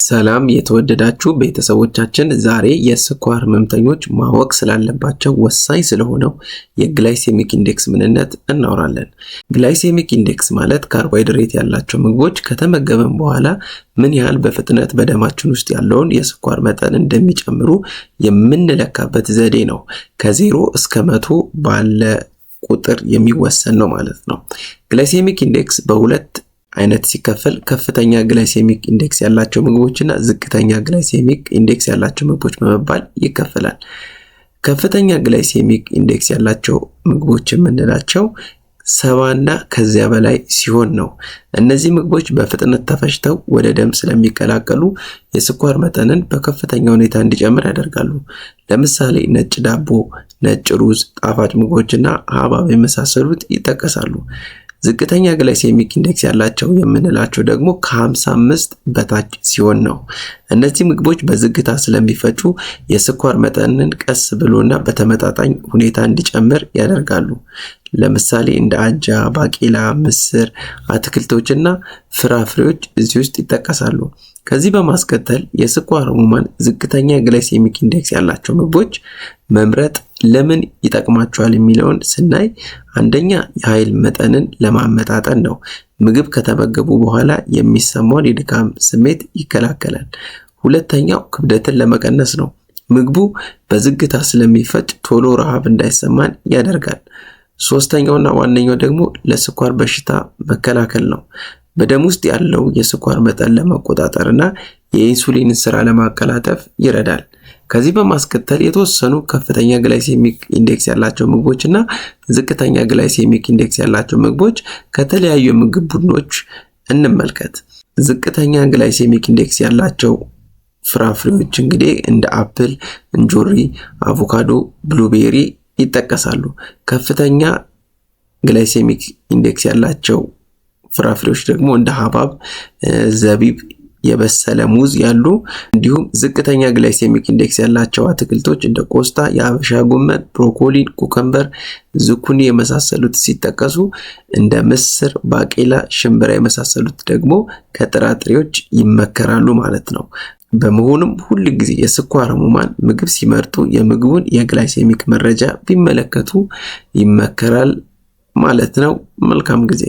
ሰላም የተወደዳችሁ ቤተሰቦቻችን ዛሬ የስኳር ህመምተኞች ማወቅ ስላለባቸው ወሳኝ ስለሆነው የግላይሴሚክ ኢንዴክስ ምንነት እናወራለን። ግላይሴሚክ ኢንዴክስ ማለት ካርቦሃይድሬት ያላቸው ምግቦች ከተመገበን በኋላ ምን ያህል በፍጥነት በደማችን ውስጥ ያለውን የስኳር መጠን እንደሚጨምሩ የምንለካበት ዘዴ ነው። ከ0 እስከ 100 ባለ ቁጥር የሚወሰን ነው ማለት ነው። ግላይሴሚክ ኢንዴክስ በሁለት አይነት ሲከፈል ከፍተኛ ግላይሴሚክ ኢንዴክስ ያላቸው ምግቦችና ዝቅተኛ ግላይሴሚክ ኢንዴክስ ያላቸው ምግቦች በመባል ይከፈላል። ከፍተኛ ግላይሴሚክ ኢንዴክስ ያላቸው ምግቦች የምንላቸው 70 እና ከዚያ በላይ ሲሆን ነው። እነዚህ ምግቦች በፍጥነት ተፈጭተው ወደ ደም ስለሚቀላቀሉ የስኳር መጠንን በከፍተኛ ሁኔታ እንዲጨምር ያደርጋሉ። ለምሳሌ ነጭ ዳቦ፣ ነጭ ሩዝ፣ ጣፋጭ ምግቦችና ሐብሐብ የመሳሰሉት ይጠቀሳሉ። ዝቅተኛ ግላይሴሚክ ኢንዴክስ ያላቸው የምንላቸው ደግሞ ከ55 በታች ሲሆን ነው። እነዚህ ምግቦች በዝግታ ስለሚፈጩ የስኳር መጠንን ቀስ ብሎና በተመጣጣኝ ሁኔታ እንዲጨምር ያደርጋሉ። ለምሳሌ እንደ አጃ፣ ባቄላ፣ ምስር፣ አትክልቶችና ፍራፍሬዎች እዚህ ውስጥ ይጠቀሳሉ። ከዚህ በማስከተል የስኳር ህሙማን ዝቅተኛ ግላይሴሚክ ኢንዴክስ ያላቸው ምግቦች መምረጥ ለምን ይጠቅማቸዋል የሚለውን ስናይ፣ አንደኛ የኃይል መጠንን ለማመጣጠን ነው። ምግብ ከተመገቡ በኋላ የሚሰማውን የድካም ስሜት ይከላከላል። ሁለተኛው ክብደትን ለመቀነስ ነው። ምግቡ በዝግታ ስለሚፈጭ ቶሎ ረሃብ እንዳይሰማን ያደርጋል። ሶስተኛውና ዋነኛው ደግሞ ለስኳር በሽታ መከላከል ነው። በደም ውስጥ ያለው የስኳር መጠን ለመቆጣጠርና የኢንሱሊን ስራ ለማቀላጠፍ ይረዳል። ከዚህ በማስከተል የተወሰኑ ከፍተኛ ግላይሴሚክ ኢንዴክስ ያላቸው ምግቦችና ዝቅተኛ ግላይሴሚክ ኢንዴክስ ያላቸው ምግቦች ከተለያዩ የምግብ ቡድኖች እንመልከት። ዝቅተኛ ግላይሴሚክ ኢንዴክስ ያላቸው ፍራፍሬዎች እንግዲህ እንደ አፕል፣ እንጆሪ፣ አቮካዶ፣ ብሉቤሪ ይጠቀሳሉ። ከፍተኛ ግላይሴሚክ ኢንዴክስ ያላቸው ፍራፍሬዎች ደግሞ እንደ ሐብሐብ፣ ዘቢብ፣ የበሰለ ሙዝ ያሉ፣ እንዲሁም ዝቅተኛ ግላይሴሚክ ኢንዴክስ ያላቸው አትክልቶች እንደ ቆስጣ፣ የሀበሻ ጎመን፣ ብሮኮሊ፣ ኩከምበር፣ ዝኩኒ የመሳሰሉት ሲጠቀሱ እንደ ምስር፣ ባቄላ፣ ሽምብራ የመሳሰሉት ደግሞ ከጥራጥሬዎች ይመከራሉ ማለት ነው። በመሆኑም ሁል ጊዜ የስኳር ህሙማን ምግብ ሲመርጡ የምግቡን የግላይሴሚክ መረጃ ቢመለከቱ ይመከራል ማለት ነው። መልካም ጊዜ።